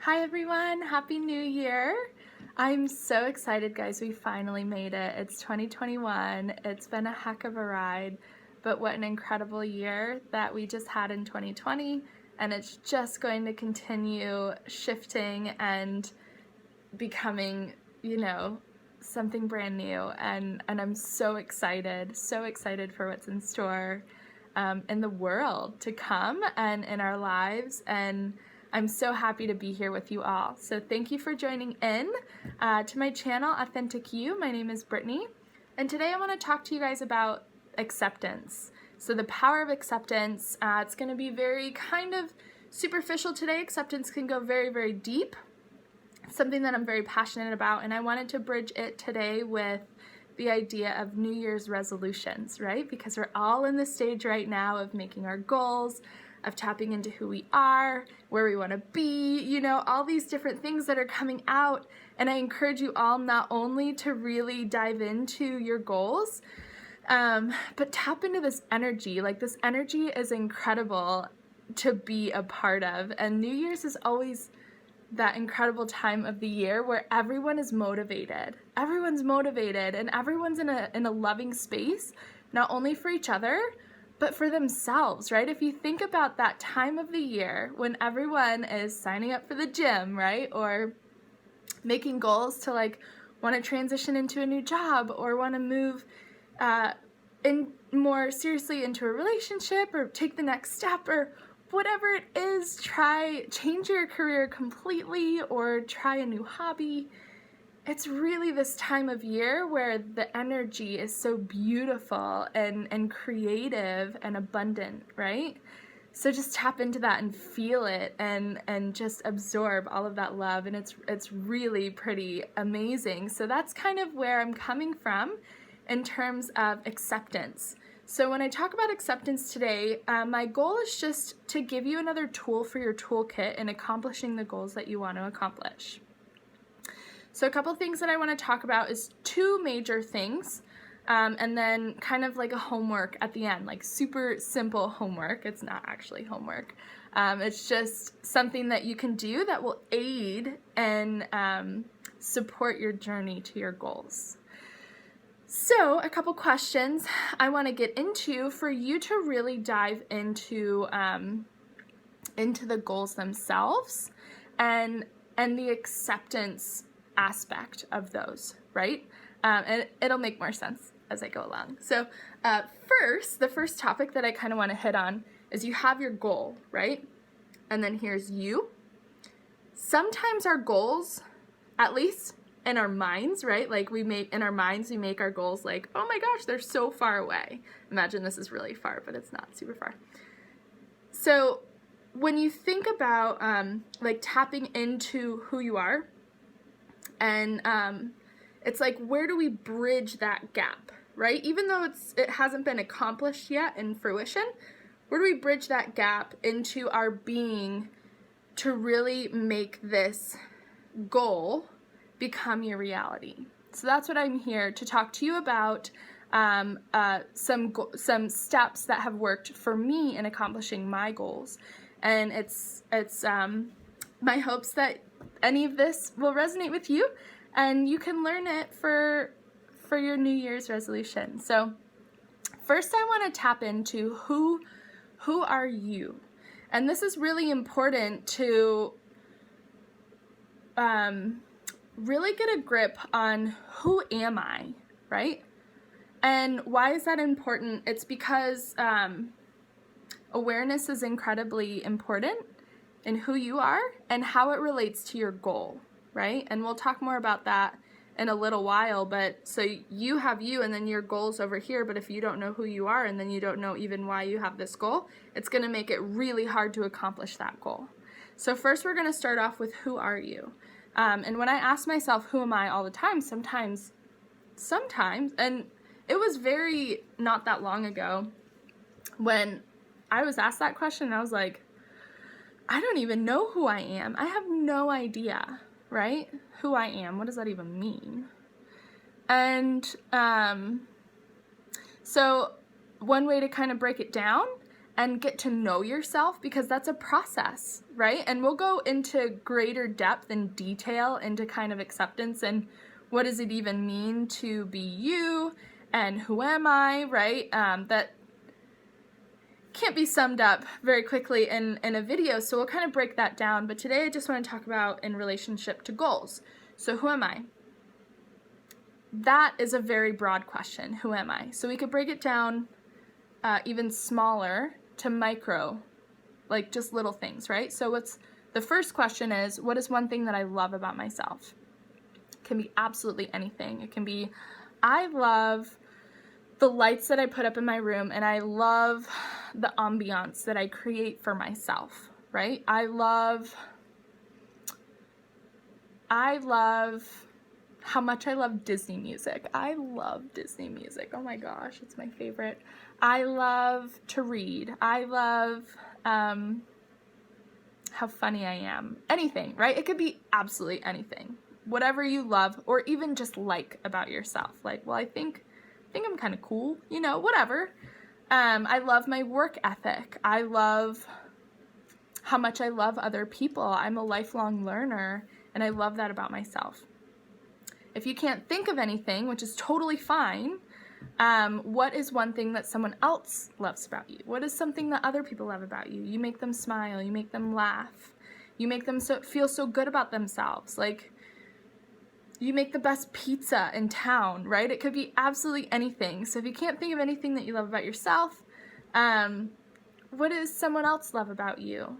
Hi everyone, Happy New Year. I'm so excited, guys. We finally made it. It's 2021. It's been a heck of a ride, but what an incredible year that we just had in 2020, and it's just going to continue shifting and becoming, something brand new, and I'm so excited for what's in store in the world to come and in our lives, and I'm so happy to be here with you all. So thank you for joining in to my channel, Authentic You. My name is Brittany, and today I want to talk to you guys about acceptance. So the power of acceptance, it's going to be very kind of superficial today. Acceptance can go very, very deep. It's something that I'm very passionate about, and I wanted to bridge it today with the idea of New Year's resolutions, right? Because we're all in the stage right now of making our goals, of tapping into who we are, where we want to be, all these different things that are coming out. And I encourage you all not only to really dive into your goals, but tap into this energy. Like, this energy is incredible to be a part of. And New Year's is always that incredible time of the year where everyone is motivated. Everyone's motivated, and everyone's in a loving space, not only for each other, but for themselves, right? If you think about that time of the year when everyone is signing up for the gym, right? Or making goals to want to transition into a new job, or want to move in more seriously into a relationship, or take the next step, or whatever it is, change your career completely, or try a new hobby. It's really this time of year where the energy is so beautiful and creative and abundant, right? So just tap into that and feel it and just absorb all of that love, and it's really pretty amazing. So that's kind of where I'm coming from in terms of acceptance. So when I talk about acceptance today, my goal is just to give you another tool for your toolkit in accomplishing the goals that you want to accomplish. So a couple things that I want to talk about is two major things, and then kind of like a homework at the end, like super simple homework. It's not actually homework. It's just something that you can do that will aid and support your journey to your goals. So a couple questions I want to get into for you to really dive into the goals themselves and the acceptance aspect of those, right? And it'll make more sense as I go along. So the first topic that I kind of want to hit on is you have your goal, right? And then here's you. Sometimes our goals, at least in our minds, right? Like we make our goals like, oh my gosh, they're so far away. Imagine this is really far, but it's not super far. So when you think about tapping into who you are, and it's like, where do we bridge that gap, right? Even though it hasn't been accomplished yet in fruition, where do we bridge that gap into our being to really make this goal become your reality? So that's what I'm here to talk to you about, some steps that have worked for me in accomplishing my goals. And it's my hopes that any of this will resonate with you, and you can learn it for your New Year's resolution. So first I want to tap into who are you? And this is really important to really get a grip on who am I, right? And why is that important? It's because awareness is incredibly important in who you are and how it relates to your goal, right? And we'll talk more about that in a little while, but so you have you, and then your goal's over here, but if you don't know who you are, and then you don't know even why you have this goal, it's gonna make it really hard to accomplish that goal. So first we're gonna start off with, who are you? And when I ask myself, who am I, all the time, sometimes, and it was very not that long ago when I was asked that question, and I was like, I don't even know who I am. I have no idea, right? Who I am. What does that even mean? And so one way to kind of break it down and get to know yourself, because that's a process, right? And we'll go into greater depth and detail into kind of acceptance and what does it even mean to be you and who am I, right? That can't be summed up very quickly in a video, so we'll kind of break that down. But today I just want to talk about in relationship to goals. So who am I? That is a very broad question. Who am I? So we could break it down even smaller to micro, like just little things, right? So the first question is, what is one thing that I love about myself? It can be absolutely anything. It can be, I love the lights that I put up in my room, and I love the ambiance that I create for myself, right? I love how much I love Disney music. I love Disney music. Oh my gosh, it's my favorite. I love to read. I love how funny I am. Anything, right? It could be absolutely anything. Whatever you love, or even just like about yourself. Like, well, I think I'm kind of cool, you know, whatever. I love my work ethic. I love how much I love other people. I'm a lifelong learner, and I love that about myself. If you can't think of anything, which is totally fine, what is one thing that someone else loves about you? What is something that other people love about you? You make them smile, you make them laugh, you make them feel so good about themselves. Like, you make the best pizza in town, right? It could be absolutely anything. So if you can't think of anything that you love about yourself, what does someone else love about you?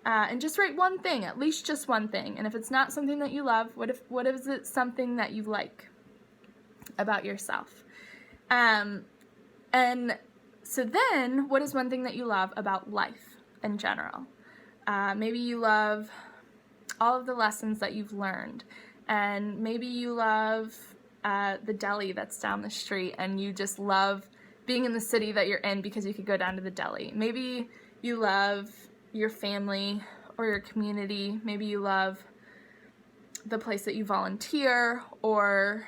And just write one thing, at least just one thing. And if it's not something that you love, what is it something that you like about yourself? And so then, what is one thing that you love about life in general? Maybe you love all of the lessons that you've learned. And maybe you love the deli that's down the street, and you just love being in the city that you're in because you could go down to the deli. Maybe you love your family or your community. Maybe you love the place that you volunteer, or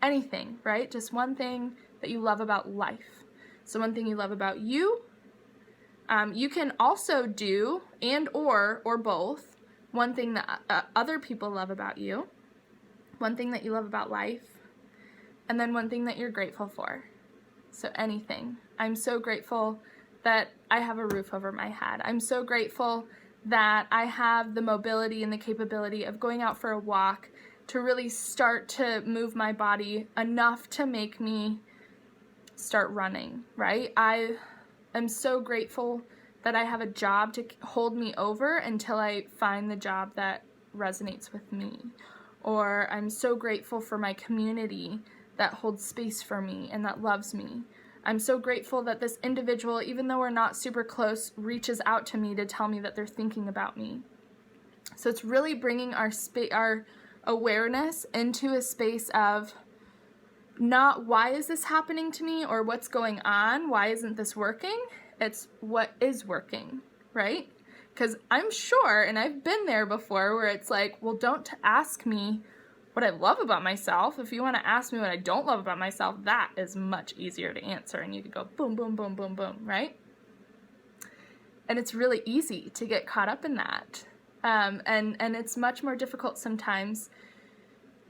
anything, right? Just one thing that you love about life. So one thing you love about you. You can also do or both, one thing that other people love about you, one thing that you love about life, and then one thing that you're grateful for. So anything. I'm so grateful that I have a roof over my head. I'm so grateful that I have the mobility and the capability of going out for a walk to really start to move my body enough to make me start running, right? I am so grateful that I have a job to hold me over until I find the job that resonates with me. Or I'm so grateful for my community that holds space for me and that loves me. I'm so grateful that this individual, even though we're not super close, reaches out to me to tell me that they're thinking about me. So it's really bringing our awareness into a space of not why is this happening to me or what's going on, why isn't this working? It's what is working, right? Because I'm sure, and I've been there before, where it's like, well, don't ask me what I love about myself. If you want to ask me what I don't love about myself, that is much easier to answer. And you could go boom, boom, boom, boom, boom, right? And it's really easy to get caught up in that. And it's much more difficult sometimes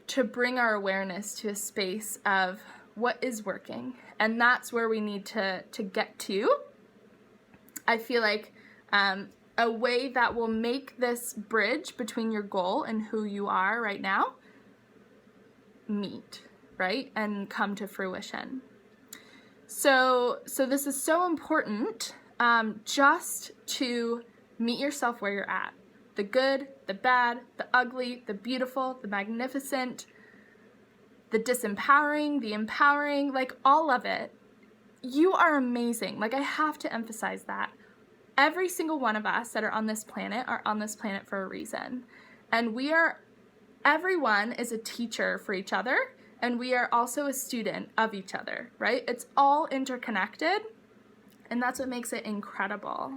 to bring our awareness to a space of what is working. And that's where we need to get to. I feel like a way that will make this bridge between your goal and who you are right now meet, right? And come to fruition. So this is so important, just to meet yourself where you're at. The good, the bad, the ugly, the beautiful, the magnificent, the disempowering, the empowering, like all of it. You are amazing. Like, I have to emphasize that. Every single one of us that are on this planet for a reason. And everyone is a teacher for each other, and we are also a student of each other, right? It's all interconnected, and that's what makes it incredible.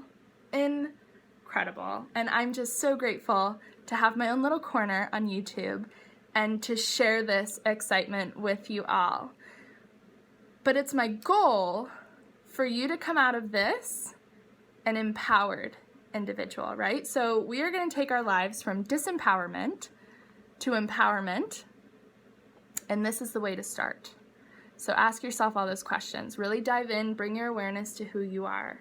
Incredible. And I'm just so grateful to have my own little corner on YouTube and to share this excitement with you all. But it's my goal for you to come out of this an empowered individual, right? So we are going to take our lives from disempowerment to empowerment, and this is the way to start. So ask yourself all those questions. Really dive in, bring your awareness to who you are.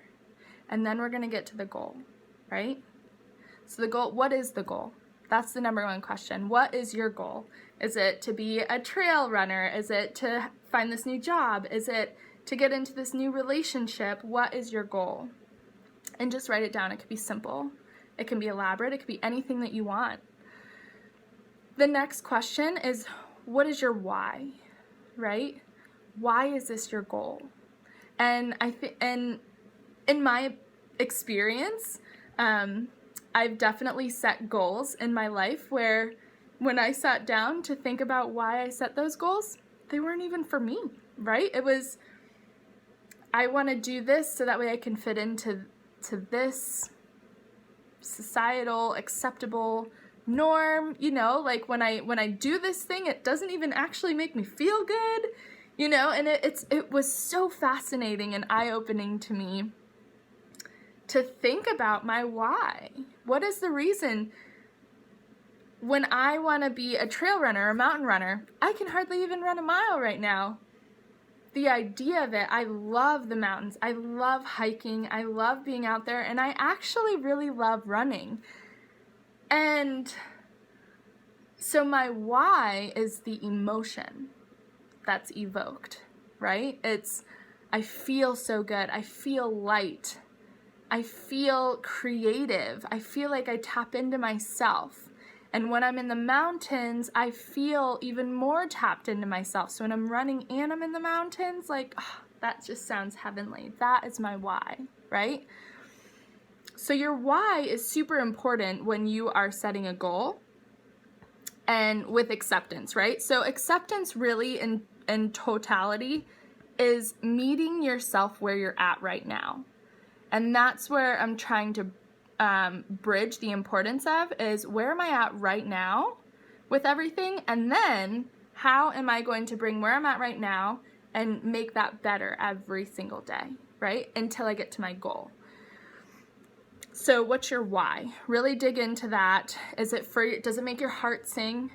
And then we're going to get to the goal, right? So the goal, what is the goal? That's the number one question. What is your goal? Is it to be a trail runner? Is it to find this new job? Is it to get into this new relationship? What is your goal? And just write it down. It could be simple. It can be elaborate. It could be anything that you want. The next question is, what is your why, right? Why is this your goal? And and in my experience, I've definitely set goals in my life where when I sat down to think about why I set those goals, they weren't even for me, right? It was, I want to do this so that way I can fit into this societal acceptable norm, like when I do this thing, it doesn't even actually make me feel good, and it was so fascinating and eye-opening to me to think about my why. What is the reason? When I want to be a trail runner or a mountain runner, I can hardly even run a mile right now. The idea of it, I love the mountains, I love hiking, I love being out there, and I actually really love running. And so my why is the emotion that's evoked, right? It's, I feel so good, I feel light, I feel creative, I feel like I tap into myself. And when I'm in the mountains, I feel even more tapped into myself. So when I'm running and I'm in the mountains, that just sounds heavenly. That is my why, right? So your why is super important when you are setting a goal and with acceptance, right? So acceptance really in totality is meeting yourself where you're at right now. And that's where I'm trying to bridge the importance of is where am I at right now with everything, and then how am I going to bring where I'm at right now and make that better every single day, right? Until I get to my goal. So what's your why? Really dig into that. Is it free? Does it make your heart sing?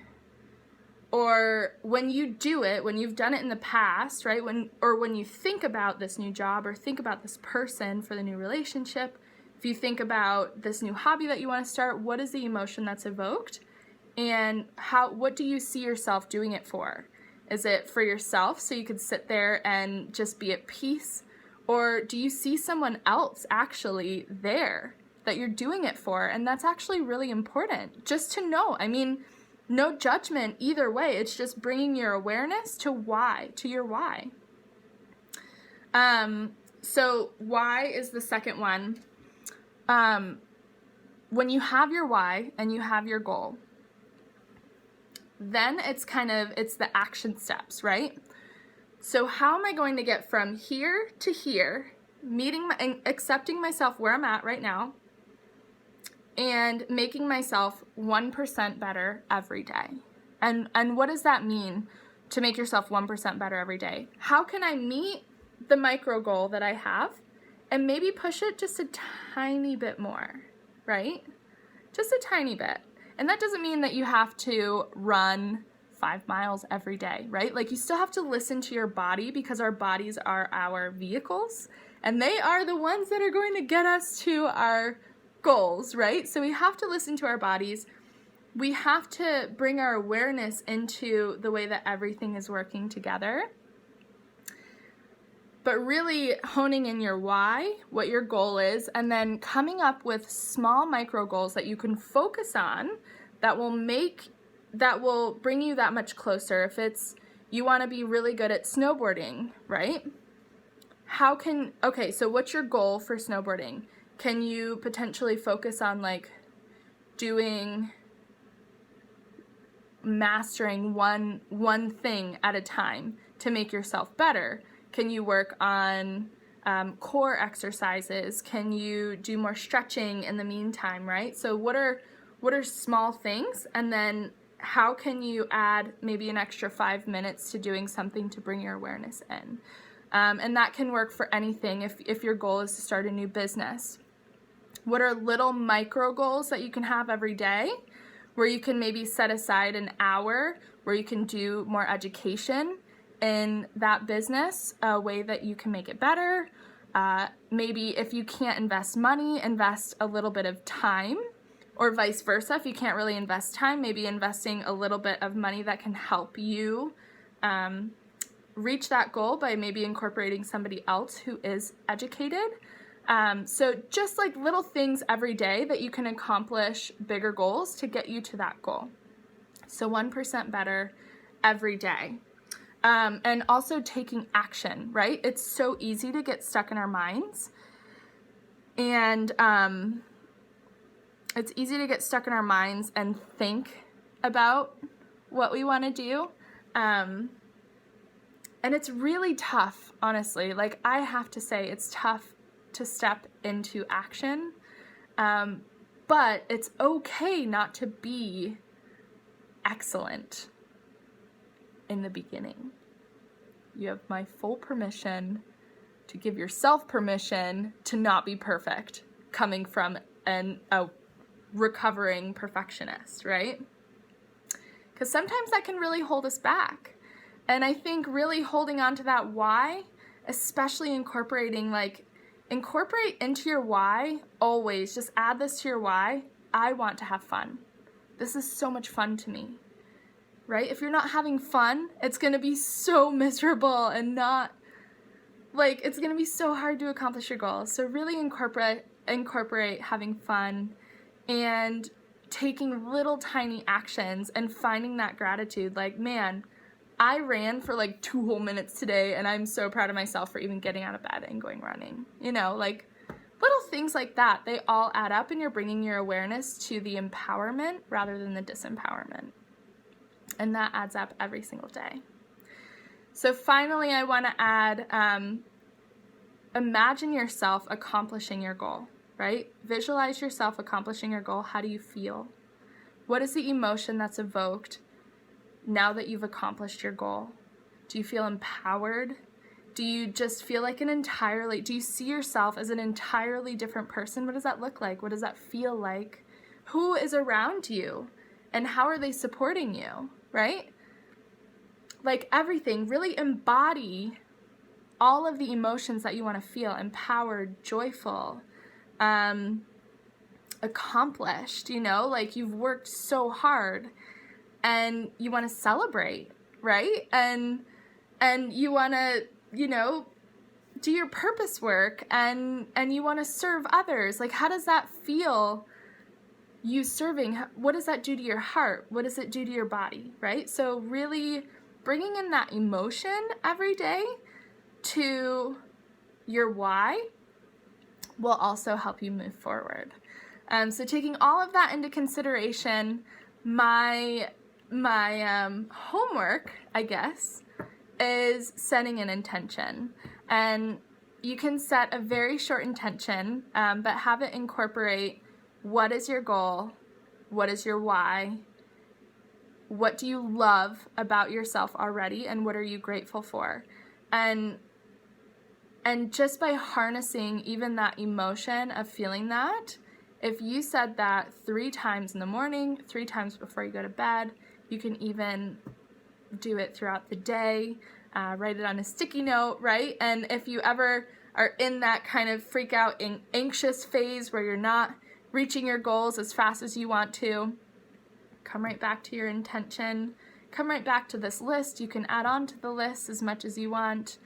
Or when you do it, when you've done it in the past, right? When you think about this new job or think about this person for the new relationship, if you think about this new hobby that you want to start, what is the emotion that's evoked? And what do you see yourself doing it for? Is it for yourself so you could sit there and just be at peace? Or do you see someone else actually there that you're doing it for? And that's actually really important just to know. I mean, no judgment either way. It's just bringing your awareness to your why. So why is the second one. When you have your why and you have your goal, then it's the action steps, right? So how am I going to get from here to here, and accepting myself where I'm at right now, and making myself 1% better every day? And what does that mean to make yourself 1% better every day? How can I meet the micro goal that I have and maybe push it just a tiny bit more, right? Just a tiny bit. And that doesn't mean that you have to run 5 miles every day, right? Like, you still have to listen to your body, because our bodies are our vehicles and they are the ones that are going to get us to our goals, right? So we have to listen to our bodies. We have to bring our awareness into the way that everything is working together. But really honing in your why, what your goal is, and then coming up with small micro goals that you can focus on that will bring you that much closer. If it's you want to be really good at snowboarding, right? So what's your goal for snowboarding? Can you potentially focus on mastering one thing at a time to make yourself better? Can you work on core exercises? Can you do more stretching in the meantime, right? So what are small things? And then how can you add maybe an extra 5 minutes to doing something to bring your awareness in? And that can work for anything. If your goal is to start a new business, What are little micro goals that you can have every day, where you can maybe set aside an hour where you can do more education in that business, a way that you can make it better. Maybe if you can't invest money, invest a little bit of time, or vice versa. If you can't really invest time, maybe investing a little bit of money that can help you reach that goal by maybe incorporating somebody else who is educated. So just like little things every day that you can accomplish bigger goals to get you to that goal. So 1% better every day. And also taking action, right? It's so easy to get stuck in our minds. And it's easy to get stuck in our minds and think about what we want to do. And it's really tough, honestly. Like, I have to say, it's tough to step into action. But it's okay not to be excellent in the beginning. You have my full permission to give yourself permission to not be perfect, coming from a recovering perfectionist, right? Because sometimes that can really hold us back. And I think really holding on to that why, especially incorporate into your why always. Just add this to your why. I want to have fun. This is so much fun to me, right? If you're not having fun, it's going to be so miserable and it's going to be so hard to accomplish your goals. So really incorporate having fun and taking little tiny actions and finding that gratitude. Like, man, I ran for 2 whole minutes today, and I'm so proud of myself for even getting out of bed and going running. Little things like that, they all add up, and you're bringing your awareness to the empowerment rather than the disempowerment. And that adds up every single day. So finally, I want to add, imagine yourself accomplishing your goal, right? Visualize yourself accomplishing your goal. How do you feel? What is the emotion that's evoked now that you've accomplished your goal? Do you feel empowered? Do you just feel like do you see yourself as an entirely different person? What does that look like? What does that feel like? Who is around you? And how are they supporting you, right? Like everything, really embody all of the emotions that you want to feel: empowered, joyful, accomplished, you've worked so hard. And you want to celebrate, right? And you want to, do your purpose work, and you want to serve others. Like, how does that feel, you serving? What does that do to your heart? What does it do to your body, right? So really bringing in that emotion every day to your why will also help you move forward. So taking all of that into consideration, my homework, I guess, is setting an intention. And you can set a very short intention, but have it incorporate: what is your goal? What is your why? What do you love about yourself already? And what are you grateful for? And just by harnessing even that emotion of feeling that, if you said that 3 times in the morning, 3 times before you go to bed, you can even do it throughout the day, write it on a sticky note, right? And if you ever are in that kind of freak out and anxious phase where you're not reaching your goals as fast as you want to, come right back to your intention, come right back to this list. You can add on to the list as much as you want.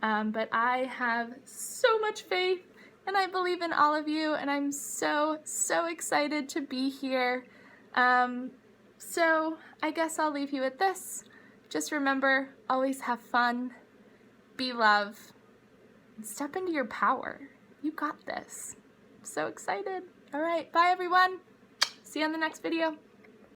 But I have so much faith, and I believe in all of you, and I'm so, so excited to be here. So I guess I'll leave you with this. Just remember, always have fun, be love, and step into your power. You got this. I'm so excited. All right, bye everyone. See you on the next video.